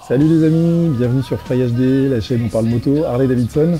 Salut les amis, bienvenue sur Fry HD, la chaîne où on parle moto, Harley Davidson,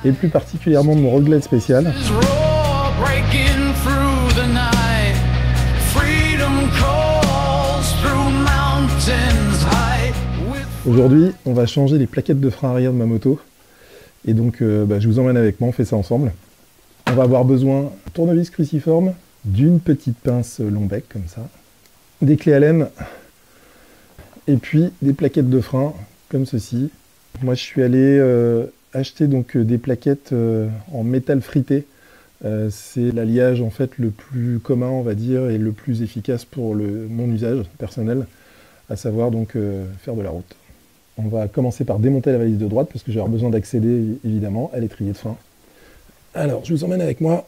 et plus particulièrement de mon Road Glide spécial. Aujourd'hui, on va changer les plaquettes de frein arrière de ma moto, et donc je vous emmène avec moi, on fait ça ensemble. On va avoir besoin d'un tournevis cruciforme, d'une petite pince long bec comme ça, des clés Allen, et puis des plaquettes de frein comme ceci. Moi je suis allé acheter donc des plaquettes en métal frité. C'est l'alliage en fait le plus commun on va dire et le plus efficace pour mon usage personnel, à savoir donc faire de la route. On va commencer par démonter la valise de droite parce que j'ai besoin d'accéder évidemment à l'étrier de frein. Alors je vous emmène avec moi.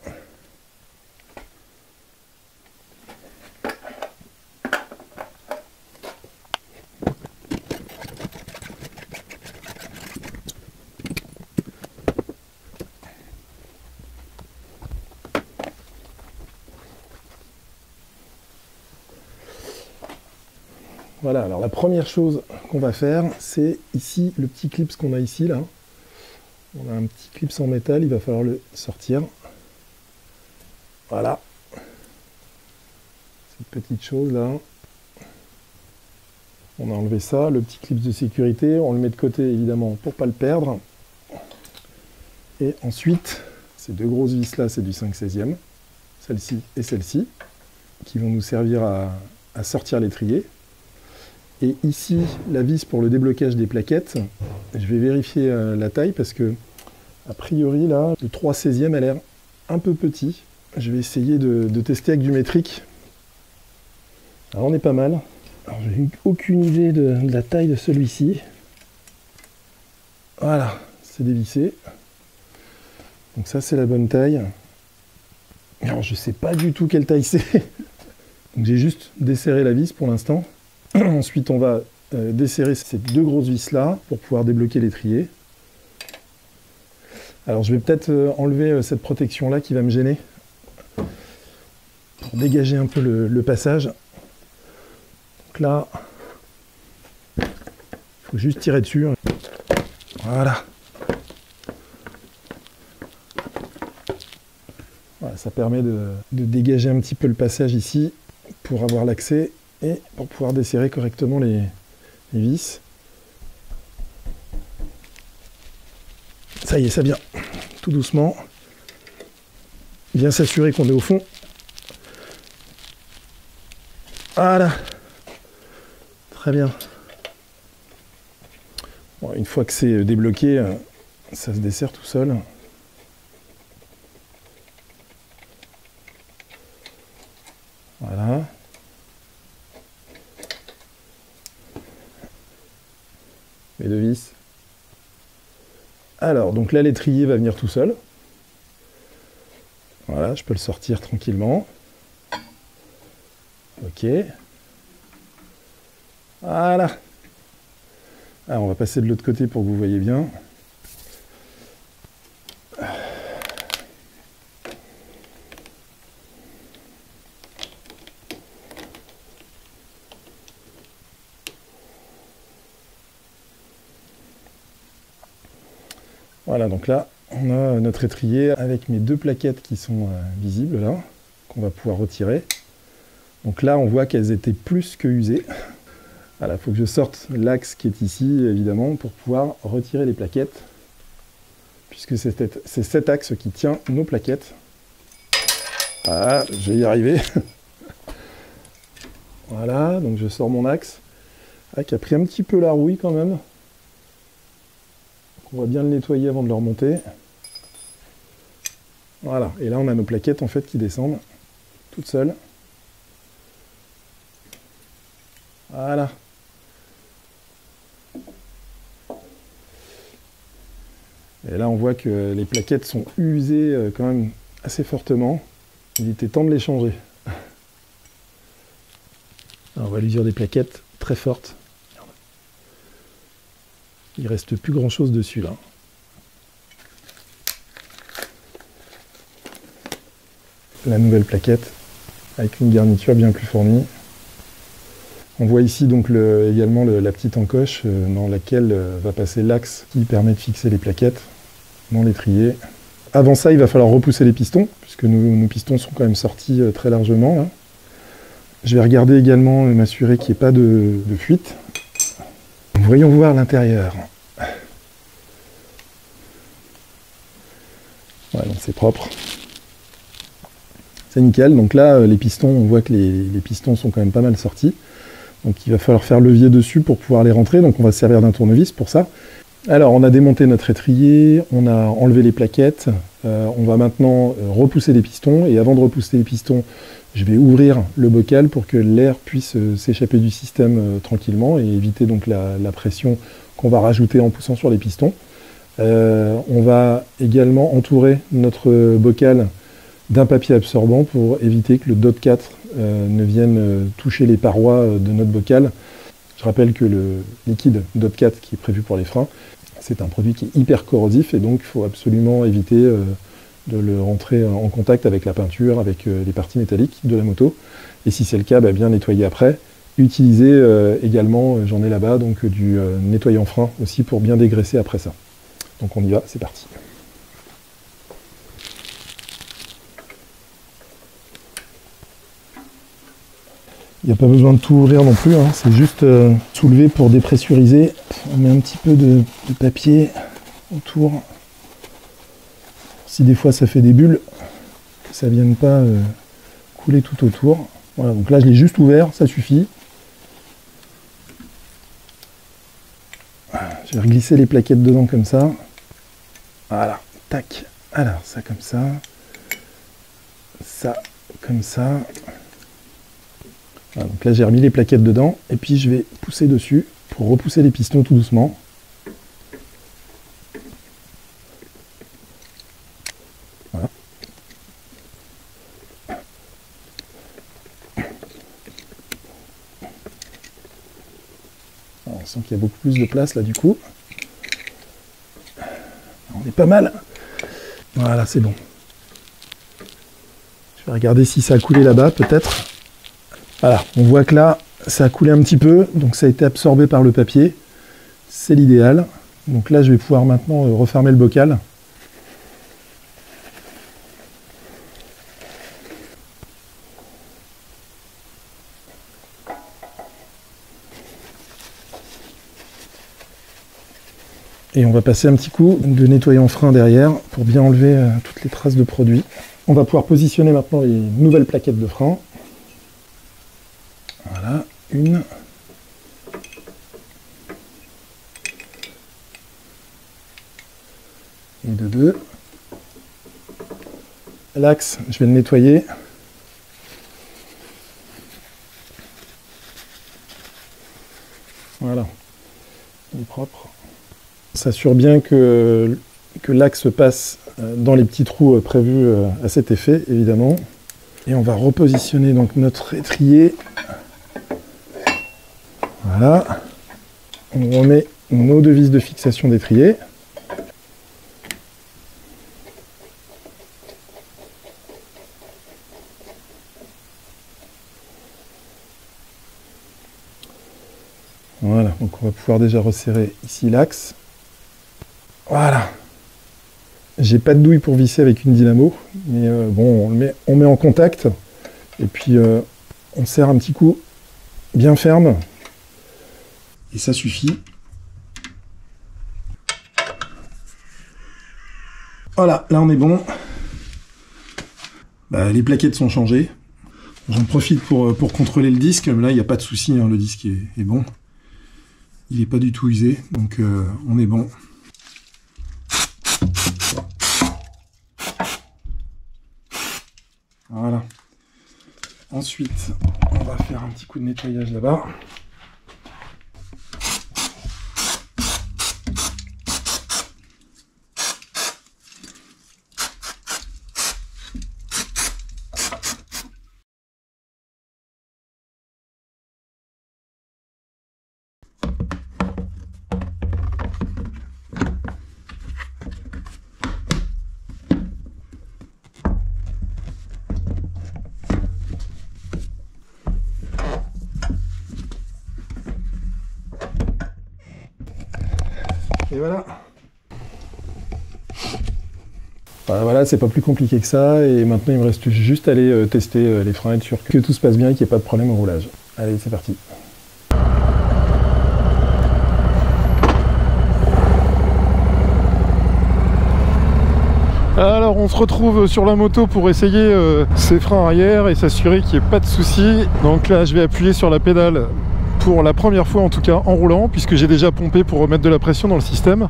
Voilà, alors la première chose qu'on va faire, c'est ici, le petit clip qu'on a ici, là. On a un petit clip en métal, il va falloir le sortir. Voilà. Cette petite chose là. On a enlevé ça, le petit clip de sécurité, on le met de côté évidemment pour ne pas le perdre. Et ensuite, ces deux grosses vis là, c'est du 5/16e, celle-ci et celle-ci, qui vont nous servir à sortir l'étrier. Et ici, la vis pour le déblocage des plaquettes, je vais vérifier la taille parce que, a priori, là, le 3/16e a l'air un peu petit. Je vais essayer de tester avec du métrique. Alors, on est pas mal. Alors, j'ai aucune idée de la taille de celui-ci. Voilà, c'est dévissé. Donc ça, c'est la bonne taille. Alors, je sais pas du tout quelle taille c'est. Donc, j'ai juste desserré la vis pour l'instant. Ensuite, on va desserrer ces deux grosses vis là pour pouvoir débloquer l'étrier. Alors, je vais peut-être enlever cette protection là qui va me gêner pour dégager un peu le passage. Donc là, il faut juste tirer dessus. Voilà. Voilà, ça permet de dégager un petit peu le passage ici pour avoir l'accès. Et pour pouvoir desserrer correctement les vis. Ça y est, ça vient. Tout doucement. Bien s'assurer qu'on est au fond. Voilà. Très bien. Bon, une fois que c'est débloqué, ça se dessert tout seul. Voilà. Les deux vis. Alors, donc là, l'étrier va venir tout seul. Voilà, je peux le sortir tranquillement. Ok. Voilà. Alors, on va passer de l'autre côté pour que vous voyez bien. Voilà, donc là, on a notre étrier avec mes deux plaquettes qui sont visibles là, qu'on va pouvoir retirer. Donc là, on voit qu'elles étaient plus que usées. Voilà, il faut que je sorte l'axe qui est ici, évidemment, pour pouvoir retirer les plaquettes, puisque c'est cet axe qui tient nos plaquettes. Voilà, je vais y arriver. Voilà, donc je sors mon axe, qui a pris un petit peu la rouille quand même. On va bien le nettoyer avant de le remonter. Voilà, et là on a nos plaquettes en fait qui descendent toutes seules. Voilà. Et là on voit que les plaquettes sont usées quand même assez fortement. Il était temps de les changer. Alors, on va l'usure des plaquettes très forte. Il reste plus grand chose dessus là. La nouvelle plaquette avec une garniture bien plus fournie. On voit ici donc également la petite encoche dans laquelle va passer l'axe qui permet de fixer les plaquettes dans l'étrier. Avant ça, il va falloir repousser les pistons, puisque nos pistons sont quand même sortis très largement, là. Je vais regarder également, m'assurer qu'il n'y ait pas de fuite. Voyons voir l'intérieur. Ouais, donc c'est propre. C'est nickel. Donc là, les pistons, on voit que les pistons sont quand même pas mal sortis. Donc il va falloir faire levier dessus pour pouvoir les rentrer. Donc on va se servir d'un tournevis pour ça. Alors on a démonté notre étrier, on a enlevé les plaquettes. On va maintenant repousser les pistons. Et avant de repousser les pistons, je vais ouvrir le bocal pour que l'air puisse s'échapper du système tranquillement et éviter donc la pression qu'on va rajouter en poussant sur les pistons. On va également entourer notre bocal d'un papier absorbant pour éviter que le DOT 4 ne vienne toucher les parois de notre bocal. Je rappelle que le liquide DOT 4 qui est prévu pour les freins, c'est un produit qui est hyper corrosif et donc il faut absolument éviter de le rentrer en contact avec la peinture, avec les parties métalliques de la moto. Et si c'est le cas, bien nettoyer après. Utiliser également, j'en ai là-bas, donc du nettoyant frein aussi pour bien dégraisser après ça. Donc on y va, c'est parti. Il n'y a pas besoin de tout ouvrir non plus, hein. C'est juste soulever pour dépressuriser. On met un petit peu de papier autour. Si des fois ça fait des bulles, que ça ne vienne pas couler tout autour. Voilà, donc là je l'ai juste ouvert, ça suffit. Je vais reglisser les plaquettes dedans comme ça. Voilà, tac. Alors ça comme ça. Ça comme ça. Voilà, donc là j'ai remis les plaquettes dedans et puis je vais pousser dessus pour repousser les pistons tout doucement. Voilà. Alors, on sent qu'il y a beaucoup plus de place là du coup. On est pas mal. Voilà, c'est bon. Je vais regarder si ça a coulé là-bas peut-être. Voilà, on voit que là, ça a coulé un petit peu, donc ça a été absorbé par le papier. C'est l'idéal. Donc là, je vais pouvoir maintenant refermer le bocal. Et on va passer un petit coup de nettoyant frein derrière pour bien enlever toutes les traces de produit. On va pouvoir positionner maintenant les nouvelles plaquettes de frein. Voilà, une. Et de deux. L'axe, je vais le nettoyer. Voilà, il est propre. On s'assure bien que l'axe passe dans les petits trous prévus à cet effet, évidemment. Et on va repositionner donc notre étrier. Voilà. On remet nos deux vis de fixation d'étrier. Voilà, donc on va pouvoir déjà resserrer ici l'axe. Voilà. J'ai pas de douille pour visser avec une dynamo, mais bon, on met en contact, et puis on serre un petit coup bien ferme, et ça suffit. Voilà, là on est bon. Les plaquettes sont changées. J'en profite pour contrôler le disque. Là, il n'y a pas de souci, hein, le disque est bon. Il n'est pas du tout usé, donc on est bon. Voilà. Ensuite, on va faire un petit coup de nettoyage là-bas. Et voilà. Voilà, c'est pas plus compliqué que ça, et maintenant il me reste juste à aller tester les freins, être sûr que tout se passe bien et qu'il n'y ait pas de problème au roulage. Allez, c'est parti. Alors on se retrouve sur la moto pour essayer ses freins arrière et s'assurer qu'il n'y ait pas de soucis. Donc là je vais appuyer sur la pédale pour la première fois en tout cas en roulant, puisque j'ai déjà pompé pour remettre de la pression dans le système.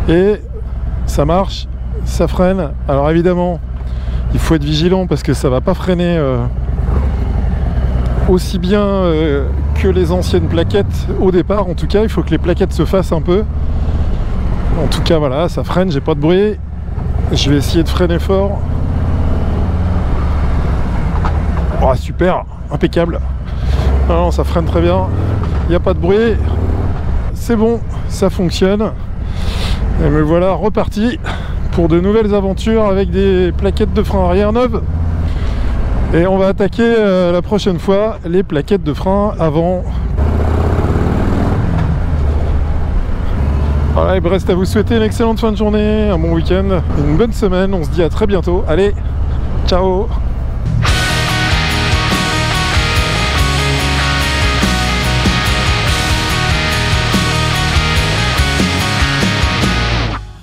Et ça marche, ça freine. Alors évidemment il faut être vigilant parce que ça va pas freiner aussi bien que les anciennes plaquettes au départ. En tout cas il faut que les plaquettes se fassent un peu. En tout cas voilà, ça freine, j'ai pas de bruit. Je vais essayer de freiner fort. Oh super, impeccable. Non, ça freine très bien. Il n'y a pas de bruit. C'est bon, ça fonctionne. Et me voilà reparti pour de nouvelles aventures avec des plaquettes de frein arrière neuves. Et on va attaquer la prochaine fois les plaquettes de frein avant. Voilà, il me reste à vous souhaiter une excellente fin de journée, un bon week-end, une bonne semaine. On se dit à très bientôt. Allez, ciao!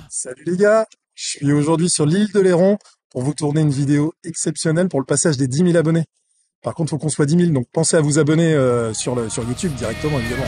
Salut les gars, je suis aujourd'hui sur l'île de Léron pour vous tourner une vidéo exceptionnelle pour le passage des 10 000 abonnés. Par contre, il faut qu'on soit 10 000, donc pensez à vous abonner sur YouTube directement, évidemment.